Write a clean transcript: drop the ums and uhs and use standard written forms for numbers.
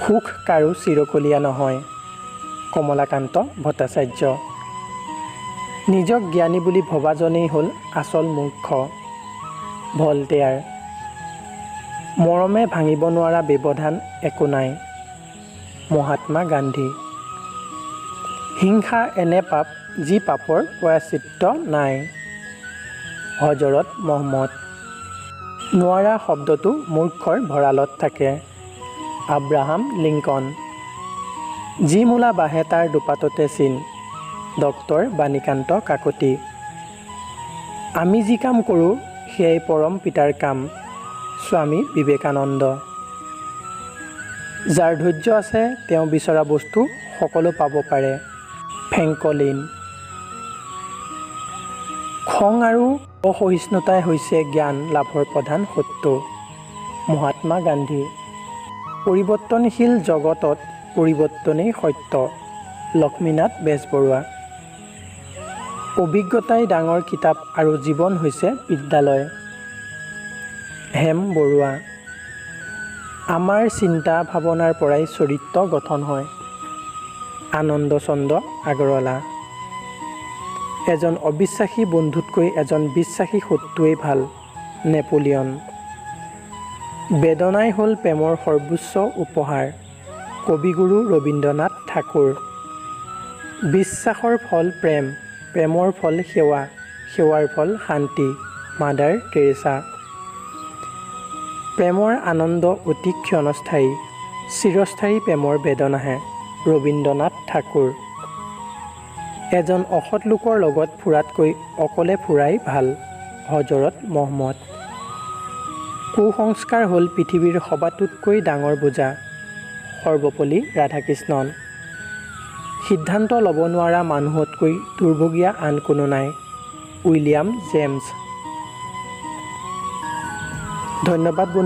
সুখ কাৰো চিৰকলীয়া নহয়। কমলাকান্ত ভট্টাচাৰ্য। নিজক জ্ঞানী বুলি ভবাজনেই হ'ল আচল মূৰ্খ। ভলতেয়াৰ। মৰমে ভাঙিব নোৱাৰা ব্যৱধান একো নাই। মহাত্মা গান্ধী। হিংসা এনে পাপ যি পাপৰ প্ৰায়শ্চিত্ত নাই। হজৰত মহম্মদ। নোৱাৰা শব্দটো মূৰ্খৰ ভঁৰালত থাকে। Abraham Lincoln. যি মূলা বাঢ়ে তাৰ দুপাততে চিন। ডক্টৰ বাণীকান্ত কাকতি। আমি যি কাম কৰোঁ সেয়াই পৰম পিতাৰ কাম। স্বামী বিবেকানন্দ। যাৰ ধৈৰ্য আছে তেওঁ বিচৰা বস্তু সকলো পাব পাৰে। ফ্ৰেংকলিন। খং আৰু অসহিষ্ণুতাই হৈছে জ্ঞান লাভৰ প্ৰধান শত্ৰু। মহাত্মা গান্ধী। পৰিৱৰ্তনশীল জগতত পৰিৱৰ্তনেই সত্য। লক্ষ্মীনাথ বেজবৰুৱা। অভিজ্ঞতাই ডাঙৰ কিতাপ আৰু জীৱন হৈছে বিদ্যালয়। হেম বৰুৱা। আমাৰ চিন্তা ভাৱনাৰ পৰাই চৰিত্ৰ গঠন হয়। আনন্দ চন্দ্ৰ আগৰৱালা। এজন অবিশ্বাসী বন্ধুতকৈ এজন বিশ্বাসী শত্ৰুৱেই ভাল। নেপোলিয়ন। বেদনাই হ'ল প্ৰেমৰ সৰ্বোচ্চ উপহাৰ। কবিগুৰু ৰবীন্দ্ৰনাথ ঠাকুৰ। বিশ্বাসৰ ফল প্ৰেম, প্ৰেমৰ ফল সেৱা, সেৱাৰ ফল শান্তি। Mother Teresa. প্ৰেমৰ আনন্দ অতি ক্ষণস্থায়ী, চিৰস্থায়ী প্ৰেমৰ বেদনাহে। ৰবীন্দ্ৰনাথ ঠাকুৰ। এজন অসৎ লোকৰ লগত ফুৰাতকৈ অকলে ফুৰাই ভাল। হজৰত মহম্মদ। কুসংস্কাৰ হ'ল পৃথিৱীৰ সবাতোতকৈ ডাঙৰ বোজা। সৰ্বপল্লী ৰাধাকৃষ্ণন। সিদ্ধান্ত ল'ব নোৱাৰা মানুহতকৈ দুৰ্ভগীয়া আন কোনো নাই। William James. ধন্যবাদ বন্ধু।